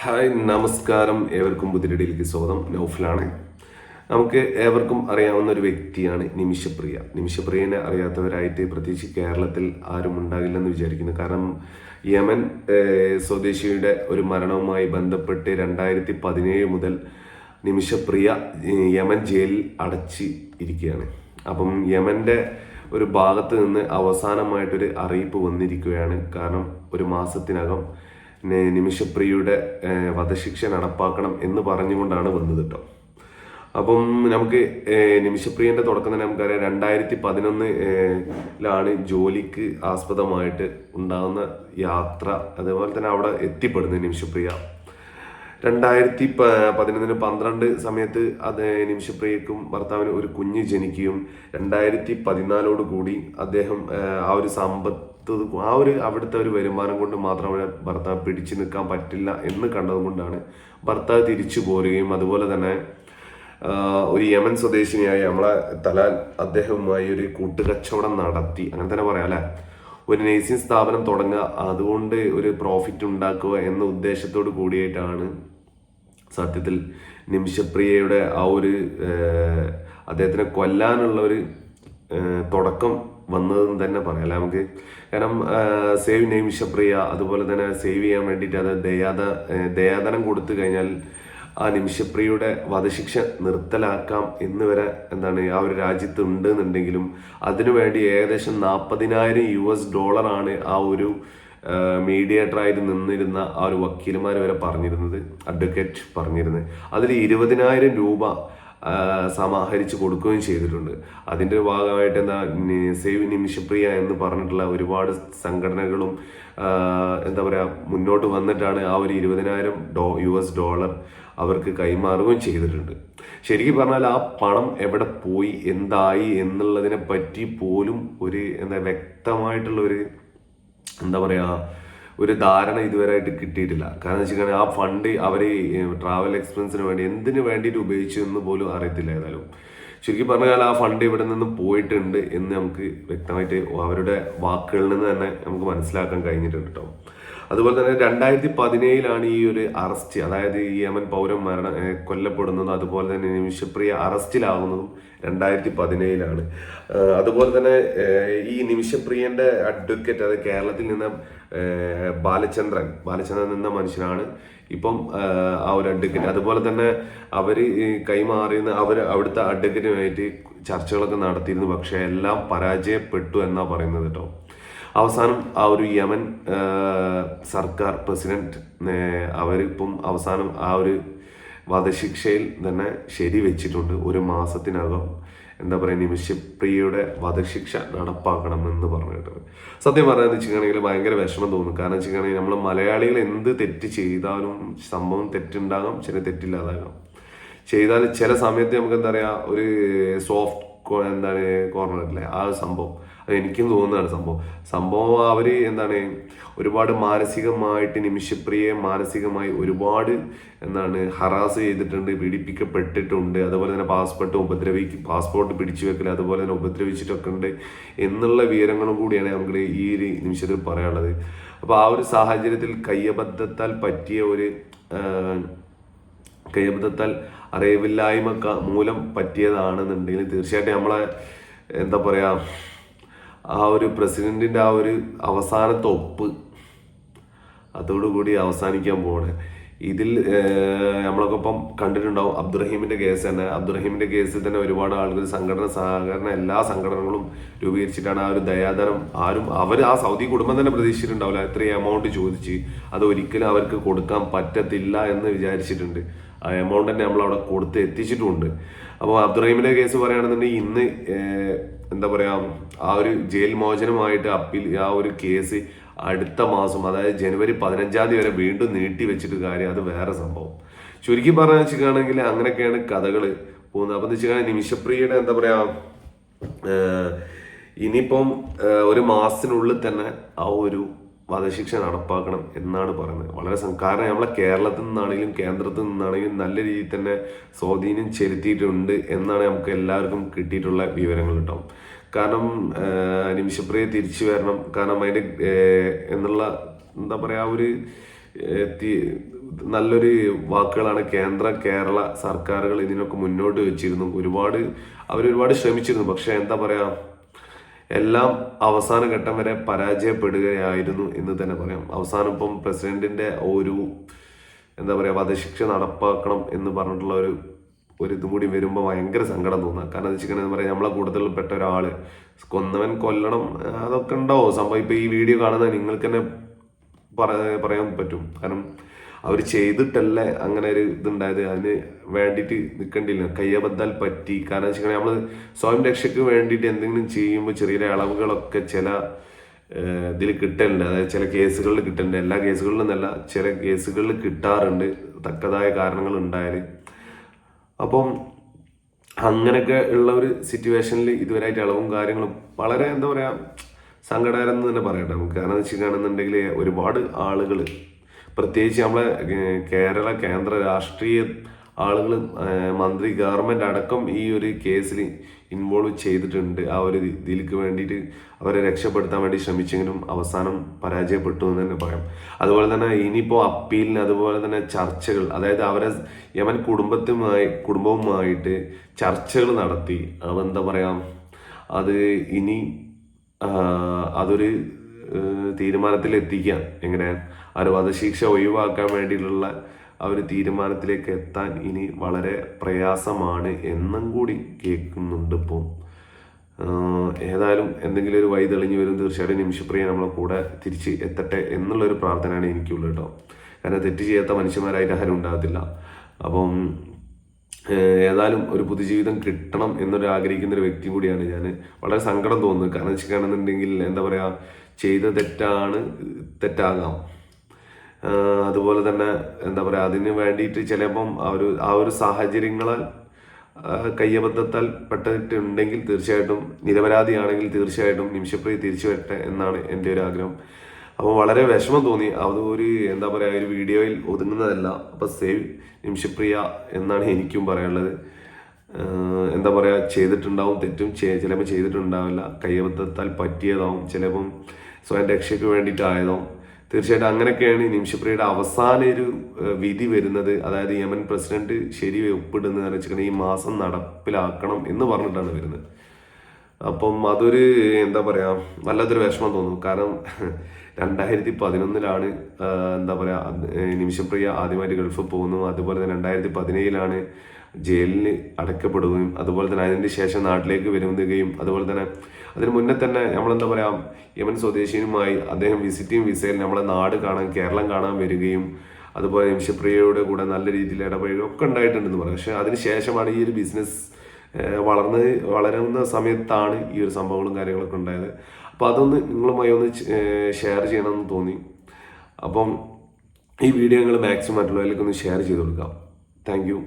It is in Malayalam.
ഹായ് നമസ്കാരം, ഏവർക്കും പുതിരിടിയിലേക്ക് സ്വാഗതം. നൗഫലാണ്. നമുക്ക് ഏവർക്കും അറിയാവുന്ന ഒരു വ്യക്തിയാണ് നിമിഷപ്രിയ. നിമിഷപ്രിയനെ അറിയാത്തവരായിട്ട് പ്രത്യേകിച്ച് കേരളത്തിൽ ആരും ഉണ്ടാകില്ലെന്ന് വിചാരിക്കുന്നു. കാരണം യമൻ സ്വദേശിയുടെ ഒരു മരണവുമായി ബന്ധപ്പെട്ട് 2017 മുതൽ നിമിഷപ്രിയ യമൻ ജയിലിൽ അടച്ച് ഇരിക്കുകയാണ്. അപ്പം യമൻ്റെ ഒരു ഭാഗത്ത് നിന്ന് അവസാനമായിട്ടൊരു അറിയിപ്പ് വന്നിരിക്കുകയാണ്. കാരണം ഒരു മാസത്തിനകം നിമിഷപ്രിയയുടെ വധശിക്ഷ നടപ്പാക്കണം എന്ന് പറഞ്ഞുകൊണ്ടാണ് വന്നത് കേട്ടോ. അപ്പം നമുക്ക് നിമിഷപ്രിയന്റെ തുടക്കം തന്നെ നമുക്കറിയാം. 2011 ജോലിക്ക് ആസ്പദമായിട്ട് ഉണ്ടാകുന്ന യാത്ര, അതേപോലെ തന്നെ അവിടെ എത്തിപ്പെടുന്നത് നിമിഷപ്രിയ. 2011 സമയത്ത് അത് നിമിഷപ്രിയക്കും ഭർത്താവിന് ഒരു കുഞ്ഞ് ജനിക്കുകയും 2014 കൂടി അദ്ദേഹം ആ ഒരു അവിടുത്തെ ഒരു വരുമാനം കൊണ്ട് മാത്രം അവിടെ ഭർത്താവ് പിടിച്ചു നിൽക്കാൻ പറ്റില്ല എന്ന് കണ്ടതുകൊണ്ടാണ് ഭർത്താവ് തിരിച്ചു പോരുകയും അതുപോലെ തന്നെ ഒരു യമൻ സ്വദേശിനിയായ നമ്മളെ തലാൽ അദ്ദേഹവുമായി ഒരു കൂട്ടുകച്ചവടം നടത്തി, അങ്ങനെ തന്നെ പറയാം അല്ലെ, ഒരു നേഴ്സിംഗ് സ്ഥാപനം തുടങ്ങുക, അതുകൊണ്ട് ഒരു പ്രോഫിറ്റ് ഉണ്ടാക്കുക എന്ന ഉദ്ദേശത്തോട് കൂടിയിട്ടാണ് സത്യത്തിൽ നിമിഷപ്രിയയുടെ ആ ഒരു അദ്ദേഹത്തിനെ കൊല്ലാനുള്ള ഒരു തുടക്കം വന്നതെന്ന് തന്നെ പറയാം അല്ലെ നമുക്ക്. കാരണം സേവ് നിമിഷപ്രിയ, അതുപോലെ തന്നെ സേവ് ചെയ്യാൻ വേണ്ടിയിട്ട് അത് ദയാദനം കൊടുത്തു കഴിഞ്ഞാൽ ആ നിമിഷപ്രിയയുടെ വധശിക്ഷ നിർത്തലാക്കാം എന്ന് വരെ ആ ഒരു രാജ്യത്ത് ഉണ്ട് എന്നുണ്ടെങ്കിലും അതിനുവേണ്ടി ഏകദേശം $40,000 ആ ഒരു മീഡിയേറ്ററായിട്ട് നിന്നിരുന്ന ആ ഒരു വക്കീലുമാർ വരെ പറഞ്ഞിരുന്നത്, അഡ്വക്കേറ്റ് പറഞ്ഞിരുന്നത്. അതിൽ 20,000 സമാഹരിച്ച് കൊടുക്കുകയും ചെയ്തിട്ടുണ്ട്. അതിൻ്റെ ഭാഗമായിട്ട് സേവ് നിമിഷപ്രിയ എന്ന് പറഞ്ഞിട്ടുള്ള ഒരുപാട് സംഘടനകളും മുന്നോട്ട് വന്നിട്ടാണ് ആ ഒരു $20,000 അവർക്ക് കൈമാറുകയും ചെയ്തിട്ടുണ്ട്. ശരിക്കും പറഞ്ഞാൽ ആ പണം എവിടെ പോയി, എന്തായി എന്നുള്ളതിനെ പറ്റി പോലും ഒരു വ്യക്തമായിട്ടുള്ള ഒരു ധാരണ ഇതുവരെയായിട്ട് കിട്ടിയിട്ടില്ല. കാരണം വെച്ചിട്ടുണ്ടെങ്കിൽ ആ ഫണ്ട് അവർ ട്രാവൽ എക്സ്പെൻസിന് വേണ്ടി എന്തിനു വേണ്ടിയിട്ട് ഉപയോഗിച്ചു എന്ന് പോലും അറിയത്തില്ല. ഏതായാലും ശരിക്കും പറഞ്ഞാൽ ആ ഫണ്ട് ഇവിടെ നിന്ന് പോയിട്ടുണ്ട് എന്ന് നമുക്ക് വ്യക്തമായിട്ട് അവരുടെ വാക്കുകളിൽ നിന്ന് തന്നെ നമുക്ക് മനസ്സിലാക്കാൻ കഴിഞ്ഞിട്ടുണ്ട് കേട്ടോ. അതുപോലെ തന്നെ 2017 ഈ ഒരു അറസ്റ്റ്, അതായത് ഈ യമൻ പൗരൻ കൊല്ലപ്പെടുന്നതും അതുപോലെ തന്നെ നിമിഷപ്രിയ അറസ്റ്റിലാകുന്നതും 2017. അതുപോലെ തന്നെ ഈ നിമിഷപ്രിയന്റെ അഡ്വക്കേറ്റ്, അത് കേരളത്തിൽ നിന്ന് ബാലചന്ദ്രൻ എന്ന മനുഷ്യനാണ് ഇപ്പം ആ ഒരു അഡ്വക്കേറ്റ്. അതുപോലെ തന്നെ അവർ കൈമാറിയുന്ന അവിടുത്തെ അഡ്വക്കേറ്റുമായിട്ട് ചർച്ചകളൊക്കെ നടത്തിയിരുന്നു, പക്ഷെ എല്ലാം പരാജയപ്പെട്ടു എന്നാ പറയുന്നത് കേട്ടോ. അവസാനം ആ ഒരു യമൻ സർക്കാർ പ്രസിഡന്റ് അവരിപ്പം അവസാനം ആ ഒരു വധശിക്ഷയിൽ തന്നെ ശരിവെച്ചിട്ടുണ്ട്. ഒരു മാസത്തിനകം നിമിഷപ്രിയയുടെ വധശിക്ഷ നടപ്പാക്കണമെന്ന് പറഞ്ഞിട്ട്. സത്യം പറയാന്ന് വെച്ചിട്ടുണ്ടെങ്കിൽ ഭയങ്കര വിഷമം തോന്നും. കാരണം വെച്ചിട്ടുണ്ടെങ്കിൽ നമ്മൾ മലയാളികൾ എന്ത് തെറ്റ് ചെയ്താലും സംഭവം തെറ്റുണ്ടാകാം, ചില തെറ്റില്ലാതാകാം. ചെയ്താൽ ചില സമയത്ത് നമുക്ക് ഒരു സോഫ്റ്റ് കോർണർ അല്ലേ ആ സംഭവം, അത് എനിക്കും തോന്നുന്നതാണ് സംഭവം അവർ ഒരുപാട് മാനസികമായിട്ട് നിമിഷപ്രിയയെ മാനസികമായി ഒരുപാട് ഹറാസ് ചെയ്തിട്ടുണ്ട്, പീഡിപ്പിക്കപ്പെട്ടിട്ടുണ്ട്. അതുപോലെ തന്നെ പാസ്പോർട്ട് പിടിച്ചു വെക്കൽ, അതുപോലെ തന്നെ ഉപദ്രവിച്ചിട്ടൊക്കെ ഉണ്ട് എന്നുള്ള വിവരങ്ങളും കൂടിയാണ് നമുക്ക് ഈ ഒരു നിമിഷത്തിൽ പറയാനുള്ളത്. അപ്പോൾ ആ ഒരു സാഹചര്യത്തിൽ കയ്യബദ്ധത്താൽ അറിവില്ലായ്മ മൂലം പറ്റിയതാണെന്നുണ്ടെങ്കിൽ തീർച്ചയായിട്ടും നമ്മളെ ആ ഒരു പ്രസിഡന്റിന്റെ ആ ഒരു അവസാനത്തെ ഒപ്പ് അതോടുകൂടി അവസാനിക്കാൻ പോവാണ്. ഇതിൽ നമ്മളൊക്കെ ഇപ്പം കണ്ടിട്ടുണ്ടാവും അബ്ദുറഹീമിന്റെ കേസ് തന്നെ. അബ്ദുറഹീമിന്റെ കേസിൽ തന്നെ ഒരുപാട് ആളുകൾ സഹകരണ എല്ലാ സംഘടനകളും രൂപീകരിച്ചിട്ടാണ് ആ ഒരു ദയാധനം അവർ ആ സൗദി കുടുംബം തന്നെ പ്രതീക്ഷിച്ചിട്ടുണ്ടാവില്ല. ഇത്രയും എമൗണ്ട് ചോദിച്ച് അത് ഒരിക്കലും അവർക്ക് കൊടുക്കാൻ പറ്റത്തില്ല എന്ന് വിചാരിച്ചിട്ടുണ്ട്. ആ എമൗണ്ട് തന്നെ നമ്മൾ അവിടെ കൊടുത്ത് എത്തിച്ചിട്ടുമുണ്ട്. അപ്പോൾ അബ്ദുറഹീമിന്റെ കേസ് പറയുകയാണെന്നുണ്ടെങ്കിൽ ഇന്ന് ആ ഒരു ജയിൽ മോചനമായിട്ട് ആ ഒരു കേസ് അടുത്ത മാസം, അതായത് ജനുവരി 15 വരെ വീണ്ടും നീട്ടി വെച്ചിട്ട് കാര്യം, അത് വേറെ സംഭവം. ചുരുക്കി പറഞ്ഞു വെച്ചിട്ടാണെങ്കിൽ അങ്ങനെയൊക്കെയാണ് കഥകൾ പോകുന്നത്. അപ്പം എന്ന് വെച്ചാൽ നിമിഷപ്രിയയുടെ ഇനിയിപ്പം ഒരു മാസത്തിനുള്ളിൽ തന്നെ ആ ഒരു വധശിക്ഷ നടപ്പാക്കണം എന്നാണ് പറയുന്നത്. വളരെ കാരണം നമ്മളെ കേരളത്തിൽ നിന്നാണെങ്കിലും കേന്ദ്രത്തിൽ നിന്നാണെങ്കിലും നല്ല രീതിയിൽ തന്നെ സ്വാധീനം ചെലുത്തിയിട്ടുണ്ട് എന്നാണ് നമുക്ക് എല്ലാവർക്കും കിട്ടിയിട്ടുള്ള വിവരങ്ങൾ കേട്ടോ. കാരണം നിമിഷപ്രിയ തിരിച്ചു വരണം. കാരണം അതിൻ്റെ എന്നുള്ള ഒരു നല്ലൊരു വാക്കുകളാണ് കേരള സർക്കാരുകൾ ഇതിനൊക്കെ മുന്നോട്ട് വെച്ചിരുന്നു. അവരൊരുപാട് ശ്രമിച്ചിരുന്നു. പക്ഷെ എന്താ പറയുക, എല്ലാം അവസാന ഘട്ടം വരെ പരാജയപ്പെടുകയായിരുന്നു എന്ന് തന്നെ പറയാം. അവസാനം ഇപ്പം പ്രസിഡന്റിന്റെ എന്താ പറയുക, വധശിക്ഷ നടപ്പാക്കണം എന്ന് പറഞ്ഞിട്ടുള്ള ഒരു ഇതും കൂടി വരുമ്പോൾ ഭയങ്കര സങ്കടം തോന്നുക. കാരണം എന്താ വെച്ചിട്ടുണ്ടെങ്കിൽ പറയാം, നമ്മളെ കൂട്ടത്തിൽപ്പെട്ട ഒരാള് കൊന്നവൻ കൊല്ലണം, അതൊക്കെ ഉണ്ടാവും സംഭവം. ഇപ്പൊ ഈ വീഡിയോ കാണുന്ന നിങ്ങൾക്ക് തന്നെ പറയാൻ പറ്റും. കാരണം അവർ ചെയ്തിട്ടല്ലേ അങ്ങനെ ഒരു ഇതുണ്ടായത്. അതിന് വേണ്ടിയിട്ട് നിൽക്കേണ്ടില്ല, കയ്യബദ്ധാൽ പറ്റി. കാരണം വെച്ചിട്ടുണ്ടെങ്കിൽ നമ്മൾ സ്വയം രക്ഷയ്ക്ക് വേണ്ടിയിട്ട് എന്തെങ്കിലും ചെയ്യുമ്പോൾ ചെറിയ അളവുകളൊക്കെ ചില ഇതിൽ കിട്ടലുണ്ട്. അതായത് ചില കേസുകളിൽ കിട്ടലുണ്ട്, എല്ലാ കേസുകളിലും എന്നല്ല, ചില കേസുകളിൽ കിട്ടാറുണ്ട് തക്കതായ കാരണങ്ങൾ ഉണ്ടായാൽ. അപ്പം അങ്ങനെയൊക്കെ ഉള്ള ഒരു സിറ്റുവേഷനിൽ ഇതുവരെയായിട്ട് ഇളവും കാര്യങ്ങളും വളരെ എന്താ പറയുക സങ്കടകരം എന്ന് തന്നെ പറയട്ടെ നമുക്ക്. കാരണം വെച്ചിട്ടാണെന്നുണ്ടെങ്കിൽ ഒരുപാട് ആളുകൾ, പ്രത്യേകിച്ച് നമ്മളെ കേന്ദ്ര രാഷ്ട്രീയ ആളുകൾ, മന്ത്രി, ഗവൺമെന്റ് അടക്കം ഈ ഒരു കേസിൽ ഇൻവോൾവ് ചെയ്തിട്ടുണ്ട്. ആ ഒരു ഇതിലേക്ക് വേണ്ടിയിട്ട് അവരെ രക്ഷപ്പെടുത്താൻ വേണ്ടി ശ്രമിച്ചെങ്കിലും അവസാനം പരാജയപ്പെട്ടു എന്ന് തന്നെ പറയാം. അതുപോലെ തന്നെ ഇനിയിപ്പോൾ അപ്പീലിന്, അതുപോലെ തന്നെ ചർച്ചകൾ, അതായത് അവരെ യമൻ കുടുംബവുമായിട്ട് ചർച്ചകൾ നടത്തി എന്താ പറയാ, അത് ഇനി അതൊരു തീരുമാനത്തിൽ എത്തിക്കാൻ, എങ്ങനെ ആ ഒരു വധശിക്ഷ ഒഴിവാക്കാൻ വേണ്ടിയിട്ടുള്ള ആ ഒരു തീരുമാനത്തിലേക്ക് എത്താൻ ഇനി വളരെ പ്രയാസമാണ് എന്നും കൂടി കേൾക്കുന്നുണ്ട് ഇപ്പോൾ. ഏതായാലും എന്തെങ്കിലും ഒരു വഴി തെളിഞ്ഞു വരും. തീർച്ചയായിട്ടും നിമിഷപ്രിയ നമ്മളെ കൂടെ തിരിച്ച് എത്തട്ടെ എന്നുള്ളൊരു പ്രാർത്ഥനയാണ് എനിക്കുള്ളത് കേട്ടോ. കാരണം തെറ്റ് ചെയ്യാത്ത മനുഷ്യന്മാരായിട്ട് ആരും ഉണ്ടാകത്തില്ല. അപ്പം ഏതായാലും ഒരു പുതുജീവിതം കിട്ടണം എന്നൊരു ആഗ്രഹിക്കുന്ന ഒരു വ്യക്തി കൂടിയാണ് ഞാൻ. വളരെ സങ്കടം തോന്നുന്നു. കാരണം വെച്ചിട്ടാണെന്നുണ്ടെങ്കിൽ എന്താ പറയുക, ചെയ്ത തെറ്റാകാം. അതുപോലെ തന്നെ എന്താ പറയുക, അതിന് വേണ്ടിയിട്ട് ചിലപ്പം ആ ഒരു സാഹചര്യങ്ങളാൽ കയ്യബദ്ധത്താൽ പെട്ടിട്ടുണ്ടെങ്കിൽ തീർച്ചയായിട്ടും, നിരപരാധിയാണെങ്കിൽ തീർച്ചയായിട്ടും നിമിഷപ്രിയ തിരിച്ചു വരട്ടെ എന്നാണ് എൻ്റെ ഒരു ആഗ്രഹം. അപ്പോൾ വളരെ വിഷമം തോന്നി. അത് എന്താ പറയുക, ഒരു വീഡിയോയിൽ ഒതുങ്ങുന്നതല്ല. അപ്പോൾ സേവ് നിമിഷപ്രിയ എന്നാണ് എനിക്കും പറയാനുള്ളത്. എന്താ പറയുക, ചെയ്തിട്ടുണ്ടാവും തെറ്റും, ചിലപ്പോൾ ചെയ്തിട്ടുണ്ടാവില്ല, കയ്യബദ്ധത്താൽ പറ്റിയതാവും, ചിലപ്പം സ്വയം രക്ഷയ്ക്ക് വേണ്ടിയിട്ടായതാവും. തീർച്ചയായിട്ടും അങ്ങനെയൊക്കെയാണ് നിമിഷപ്രിയയുടെ അവസാന ഒരു വിധി വരുന്നത്. അതായത് യമൻ പ്രസിഡന്റ് ശരി ഒപ്പിടുന്നതെന്ന് വെച്ചിട്ടുണ്ടെങ്കിൽ ഈ മാസം നടപ്പിലാക്കണം എന്ന് പറഞ്ഞിട്ടാണ് വരുന്നത്. അപ്പം അതൊരു എന്താ പറയുക, വല്ലാത്തൊരു വിഷമം തോന്നും. കാരണം 2011 എന്താ പറയുക, നിമിഷപ്രിയ ആദ്യമായിട്ട് ഗൾഫിൽ പോകുന്നു. അതുപോലെ തന്നെ 2017 ജയിലിൽ അടയ്ക്കപ്പെടുകയും, അതുപോലെ തന്നെ അതിന് ശേഷം നാട്ടിലേക്ക് വരുകയും, അതുപോലെ തന്നെ അതിന് മുന്നേ തന്നെ നമ്മളെന്താ പറയുക, യമൻ സ്വദേശിയുമായി അദ്ദേഹം വിസിറ്റിംഗ് വിസയിൽ നമ്മളെ നാട് കാണാൻ, കേരളം കാണാൻ വരികയും, അതുപോലെ നിമിഷപ്രിയയുടെ കൂടെ നല്ല രീതിയിൽ ഇടപഴകുകയും ഒക്കെ ഉണ്ടായിട്ടുണ്ടെന്ന് പറയാം. പക്ഷെ അതിന് ശേഷമാണ് ഈ ഒരു ബിസിനസ് വളരുന്ന സമയത്താണ് ഈ ഒരു സംഭവങ്ങളും കാര്യങ്ങളൊക്കെ ഉണ്ടായത്. അപ്പോൾ അതൊന്ന് നിങ്ങളുമായി ഒന്ന് ഷെയർ ചെയ്യണമെന്ന് തോന്നി. അപ്പം ഈ വീഡിയോ നിങ്ങൾ മാക്സിമം മറ്റുള്ളവരിലേക്ക് ഒന്ന് ഷെയർ ചെയ്ത് കൊടുക്കാം. Thank you.